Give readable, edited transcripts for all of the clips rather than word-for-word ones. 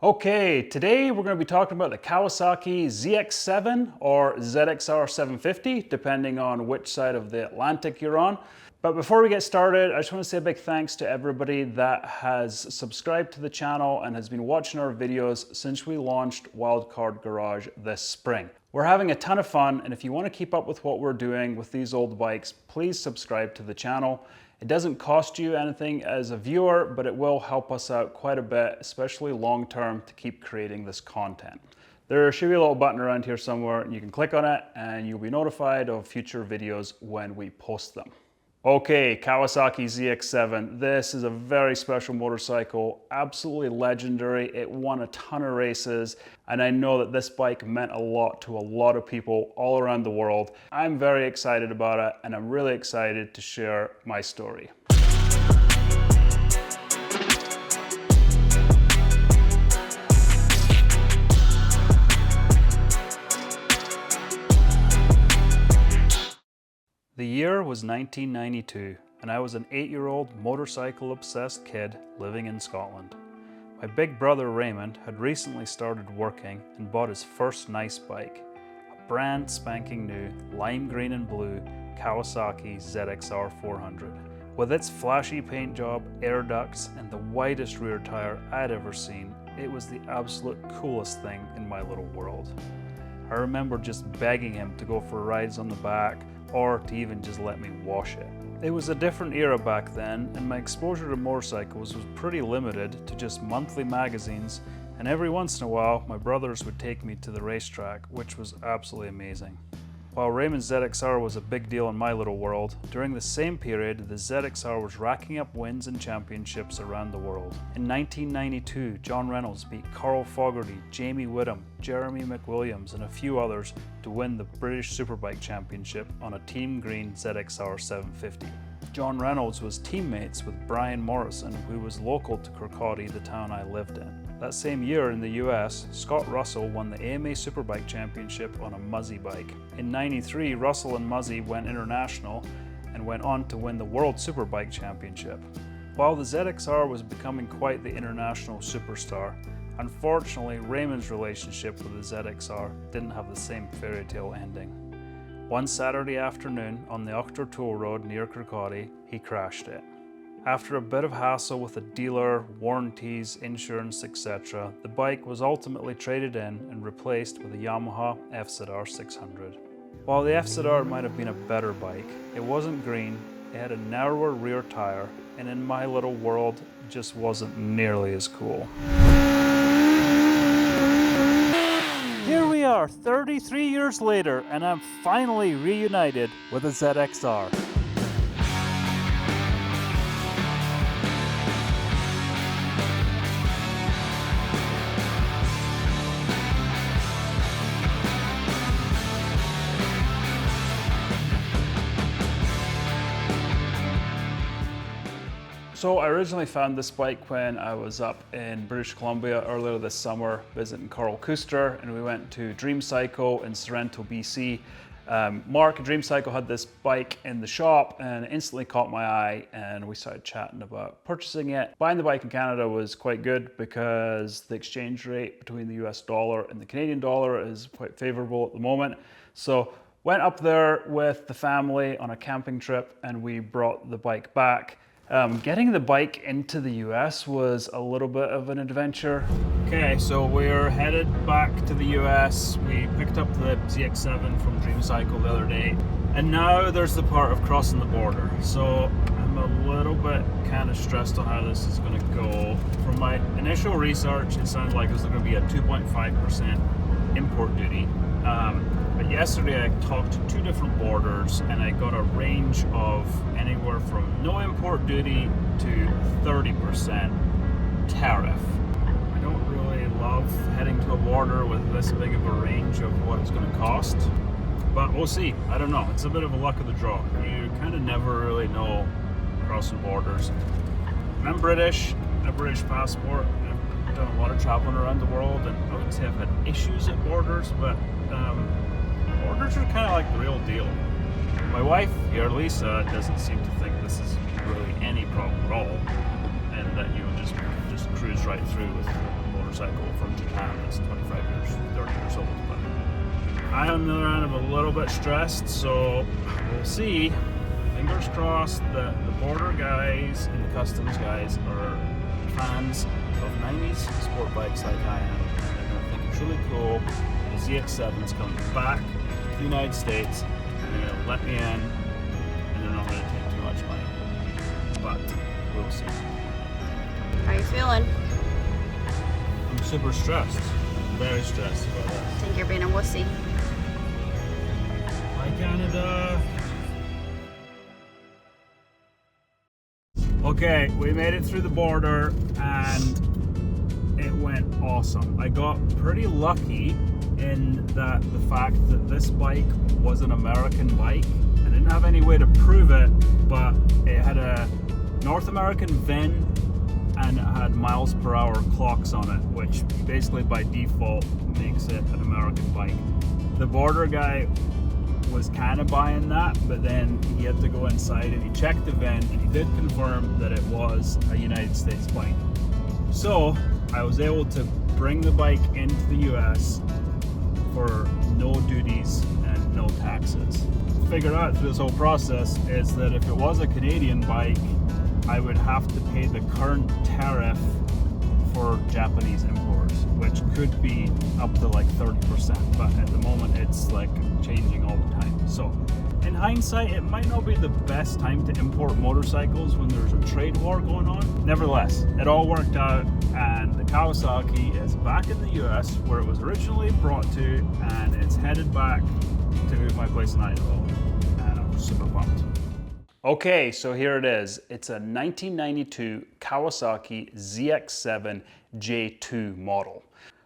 Okay, today we're going to be talking about the Kawasaki ZX7 or ZXR 750, depending on which side of the Atlantic you're on. But before we get started, I just want to say a big thanks to everybody that has subscribed to the channel and has been watching our videos since we launched Wildcard Garage this spring. We're having a ton of fun, and if you want to keep up with what we're doing with these old bikes, please subscribe to the channel. It doesn't cost you anything as a viewer, but it will help us out quite a bit, especially long term, to keep creating this content. There should be a little button around here somewhere, and you can click on it and you'll be notified of future videos when we post them. Okay, Kawasaki ZX7. This is a very special motorcycle, absolutely legendary. It won a ton of races, and I know that this bike meant a lot to a lot of people all around the world. I'm very excited about it, and I'm really excited to share my story. The year was 1992, and I was an 8-year-old motorcycle-obsessed kid living in Scotland. My big brother Raymond had recently started working and bought his first nice bike, a brand spanking new lime green and blue Kawasaki ZX-7 400. With its flashy paint job, air ducts, and the widest rear tire I'd ever seen, it was the absolute coolest thing in my little world. I remember just begging him to go for rides on the back, or to even just let me wash it. It was a different era back then, and my exposure to motorcycles was pretty limited to just monthly magazines, and every once in a while my brothers would take me to the racetrack, which was absolutely amazing. While Raymond's ZXR was a big deal in my little world, during the same period the ZXR was racking up wins and championships around the world. In 1992, John Reynolds beat Carl Fogarty, Jamie Whittam, Jeremy McWilliams and a few others to win the British Superbike Championship on a Team Green ZXR 750. John Reynolds was teammates with Brian Morrison, who was local to Kirkcaldy, the town I lived in. That same year in the US, Scott Russell won the AMA Superbike Championship on a Muzzy bike. In '93, Russell and Muzzy went international and went on to win the World Superbike Championship. While the ZXR was becoming quite the international superstar, unfortunately Raymond's relationship with the ZXR didn't have the same fairy tale ending. One Saturday afternoon on the Uchter Toll Road near Kirkcaldy, he crashed it. After a bit of hassle with a dealer, warranties, insurance, etc., the bike was ultimately traded in and replaced with a Yamaha FZR 600. While the FZR might have been a better bike, it wasn't green, it had a narrower rear tire, and in my little world, it just wasn't nearly as cool. Here we are, 33 years later, and I'm finally reunited with a ZXR. So I originally found this bike when I was up in British Columbia earlier this summer visiting Carl Kuster, and we went to Dream Cycle in Sorrento, BC. Mark at Dream Cycle had this bike in the shop and it instantly caught my eye, and we started chatting about purchasing it. Buying the bike in Canada was quite good because the exchange rate between the US dollar and the Canadian dollar is quite favorable at the moment. So went up there with the family on a camping trip and we brought the bike back. Getting the bike into the US was a little bit of an adventure. Okay, so we're headed back to the US. We picked up the ZX7 from Dream Cycle the other day, and now there's the part of crossing the border. So I'm a little bit kind of stressed on how this is going to go. From my initial research, it sounded like it was going to be a 2.5% import duty. But yesterday I talked to 2 different borders and I got a range of anywhere from no import duty to 30% tariff. I don't really love heading to a border with this big of a range of what it's going to cost, but we'll see. I don't know. It's a bit of a luck of the draw. You kind of never really know crossing borders. I'm British, a British passport. I've done a lot of traveling around the world, and I wouldn't say I've had issues at borders, but borders are kind of like the real deal. My wife here, Lisa, doesn't seem to think this is really any problem at all, and that you just cruise right through with motorcycle from Japan that's 25 years, 30 years old. But I, on the other hand, am a little bit stressed, so we'll see. Fingers crossed that the border guys and the customs guys are fans of 90s sport bikes like I am, and I think it's really cool. The ZX7 is coming back to the United States, and they're going to let me in, and they're not going to take too much money. But we'll see. How are you feeling? I'm super stressed. Very stressed about that. I think you're being a wussy. Hi, Canada. Okay, we made it through the border and it went awesome. I got pretty lucky in that the fact that this bike was an American bike. I didn't have any way to prove it, but it had a North American VIN and it had miles per hour clocks on it, which basically by default makes it an American bike. The border guy was kind of buying that, but then he had to go inside and he checked the VIN and he did confirm that it was a United States bike. So I was able to bring the bike into the US for no duties and no taxes. Figured out through this whole process is that if it was a Canadian bike, I would have to pay the current tariff for Japanese imports, which could be up to like 30%, but at the moment it's like changing all the time. So in hindsight, it might not be the best time to import motorcycles when there's a trade war going on. Nevertheless, it all worked out, and the Kawasaki is back in the US where it was originally brought to, and it's headed back to my place in Idaho, and I'm super pumped. Okay, so here it is. It's a 1992 Kawasaki ZX7 J2 model.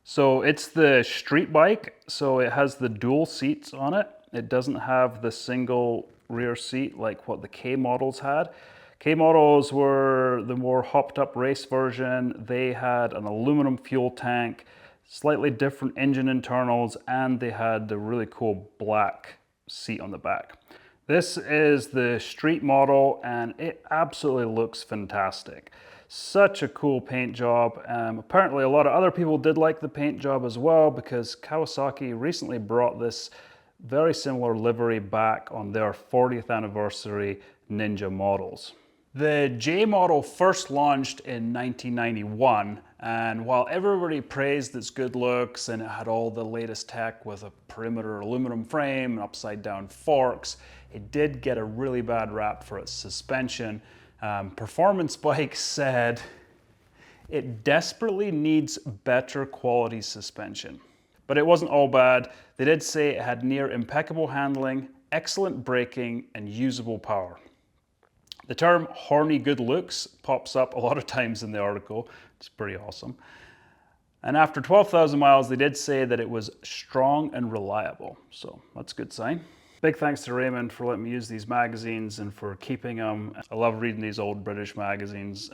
So it's the street bike, so it has the dual seats on it. It doesn't have the single rear seat like what the K models had. K models were the more hopped up race version. They had an aluminum fuel tank, slightly different engine internals, and they had the really cool black seat on the back. This is the street model and it absolutely looks fantastic. Such a cool paint job. Apparently a lot of other people did like the paint job as well, because Kawasaki recently brought this very similar livery back on their 40th anniversary Ninja models. The J model first launched in 1991, and while everybody praised its good looks and it had all the latest tech with a perimeter aluminum frame and upside down forks, it did get a really bad rap for its suspension. Performance Bikes said it desperately needs better quality suspension. But it wasn't all bad. They did say it had near impeccable handling, excellent braking, and usable power. The term horny good looks pops up a lot of times in the article. It's pretty awesome. And after 12,000 miles, they did say that it was strong and reliable. So that's a good sign. Big thanks to Raymond for letting me use these magazines and for keeping them. I love reading these old British magazines.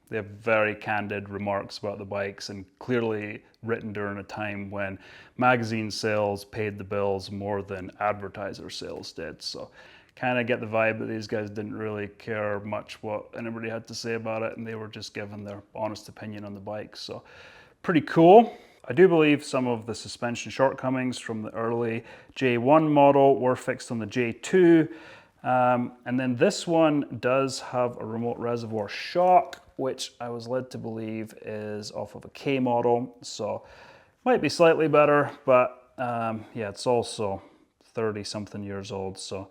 They have very candid remarks about the bikes and clearly written during a time when magazine sales paid the bills more than advertiser sales did. So kind of get the vibe that these guys didn't really care much what anybody had to say about it, and they were just giving their honest opinion on the bike. So pretty cool. I do believe some of the suspension shortcomings from the early J1 model were fixed on the J2. And then this one does have a remote reservoir shock, which I was led to believe is off of a K model. So might be slightly better, but yeah, it's also 30 something years old. So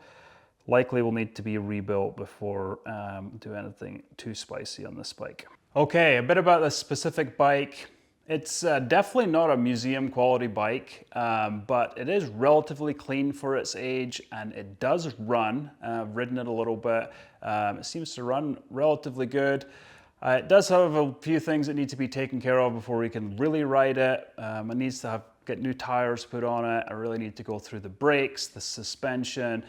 likely will need to be rebuilt before do anything too spicy on this bike. Okay, a bit about this specific bike. It's definitely not a museum quality bike, but it is relatively clean for its age, and it does run. I've ridden it a little bit. It seems to run relatively good. It does have a few things that need to be taken care of before we can really ride it. It needs to get new tires put on it. I really need to go through the brakes, the suspension,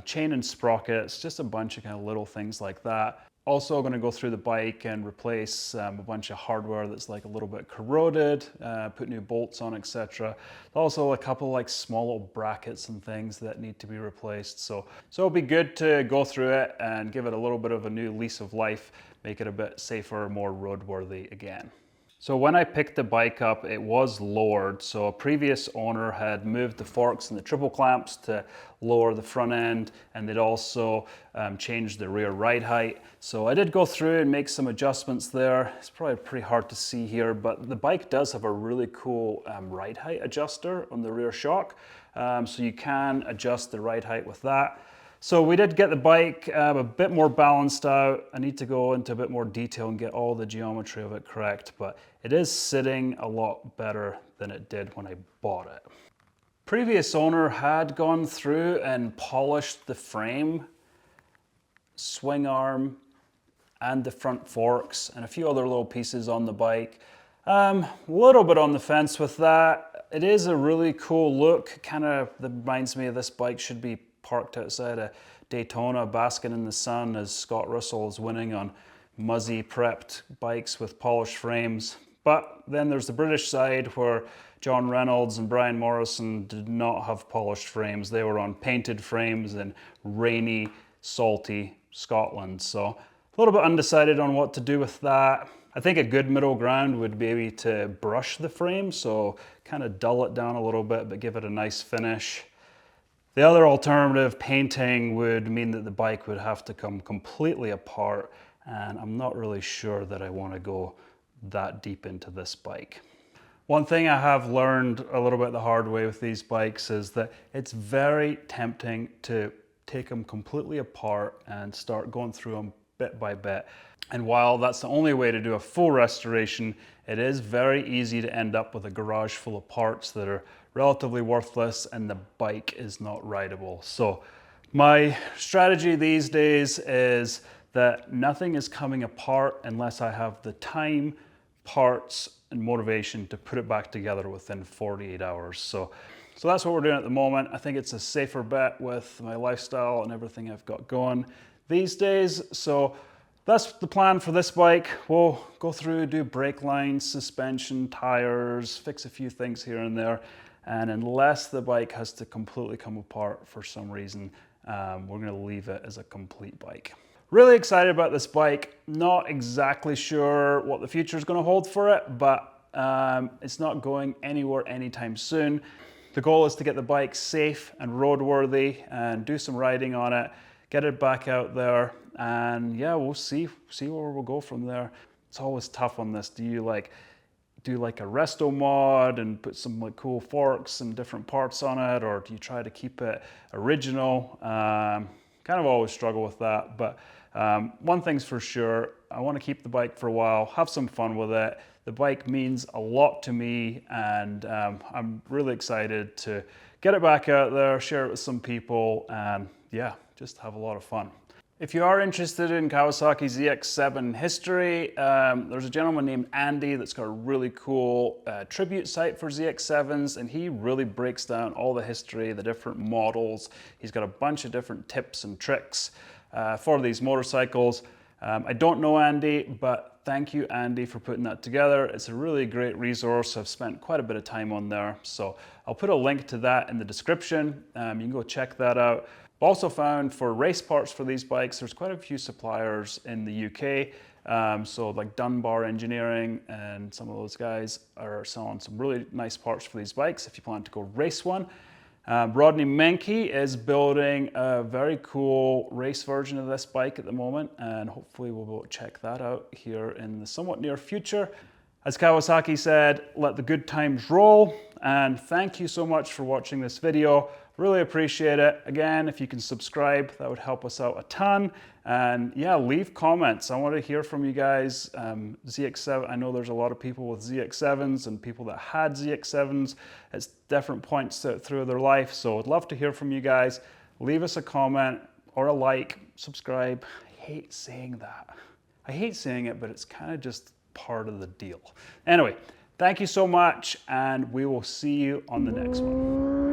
chain and sprockets, just a bunch of kind of little things like that. Also going to go through the bike and replace a bunch of hardware that's like a little bit corroded, put new bolts on, etc. Also a couple like small little brackets and things that need to be replaced. So it'll be good to go through it and give it a little bit of a new lease of life, make it a bit safer, more roadworthy again. So when I picked the bike up, it was lowered. So a previous owner had moved the forks and the triple clamps to lower the front end, and they'd also changed the rear ride height. So I did go through and make some adjustments there. It's probably pretty hard to see here, but the bike does have a really cool ride height adjuster on the rear shock. So you can adjust the ride height with that. So we did get the bike a bit more balanced out. I need to go into a bit more detail and get all the geometry of it correct, but it is sitting a lot better than it did when I bought it. Previous owner had gone through and polished the frame, swing arm, and the front forks, and a few other little pieces on the bike. A little bit on the fence with that. It is a really cool look, kind of reminds me of this bike should be parked outside a Daytona basking in the sun as Scott Russell is winning on muzzy prepped bikes with polished frames. But then there's the British side where John Reynolds and Brian Morrison did not have polished frames. They were on painted frames in rainy, salty Scotland. So a little bit undecided on what to do with that. I think a good middle ground would be to brush the frame, so kind of dull it down a little bit but give it a nice finish. The other alternative, painting, would mean that the bike would have to come completely apart, and I'm not really sure that I want to go that deep into this bike. One thing I have learned a little bit the hard way with these bikes is that it's very tempting to take them completely apart and start going through them bit by bit. And while that's the only way to do a full restoration, it is very easy to end up with a garage full of parts that are relatively worthless and the bike is not rideable. So my strategy these days is that nothing is coming apart unless I have the time, parts, and motivation to put it back together within 48 hours. So that's what we're doing at the moment. I think it's a safer bet with my lifestyle and everything I've got going these days. So that's the plan for this bike. We'll go through, do brake lines, suspension, tires, fix a few things here and there. And unless the bike has to completely come apart for some reason, we're gonna leave it as a complete bike. Really excited about this bike. Not exactly sure what the future is gonna hold for it, but it's not going anywhere anytime soon. The goal is to get the bike safe and roadworthy and do some riding on it, get it back out there, and yeah, we'll see where we'll go from there. It's always tough on this. Do you do like a resto mod and put some like cool forks and different parts on it, or do you try to keep it original? Kind of always struggle with that, but one thing's for sure, I want to keep the bike for a while, have some fun with it. The bike means a lot to me, and I'm really excited to get it back out there, share it with some people, and yeah, just have a lot of fun. If you are interested in Kawasaki ZX7 history, there's a gentleman named Andy that's got a really cool tribute site for ZX7s, and he really breaks down all the history, the different models. He's got a bunch of different tips and tricks for these motorcycles. I don't know Andy, but thank you, Andy, for putting that together. It's a really great resource. I've spent quite a bit of time on there, so I'll put a link to that in the description. You can go check that out. Also found for race parts for these bikes, there's quite a few suppliers in the UK. So like Dunbar Engineering and some of those guys are selling some really nice parts for these bikes if you plan to go race one. Rodney Menke is building a very cool race version of this bike at the moment, and hopefully we'll be able to check that out here in the somewhat near future. As Kawasaki said, let the good times roll, and thank you so much for watching this video. Really appreciate it. Again, if you can subscribe, that would help us out a ton. And yeah, leave comments. I want to hear from you guys. ZX7, I know there's a lot of people with ZX7s and people that had ZX7s at different points through their life. So I'd love to hear from you guys. Leave us a comment or a like, subscribe. I hate saying that. I hate saying it, but it's kind of just part of the deal. Anyway, thank you so much, and we will see you on the next one.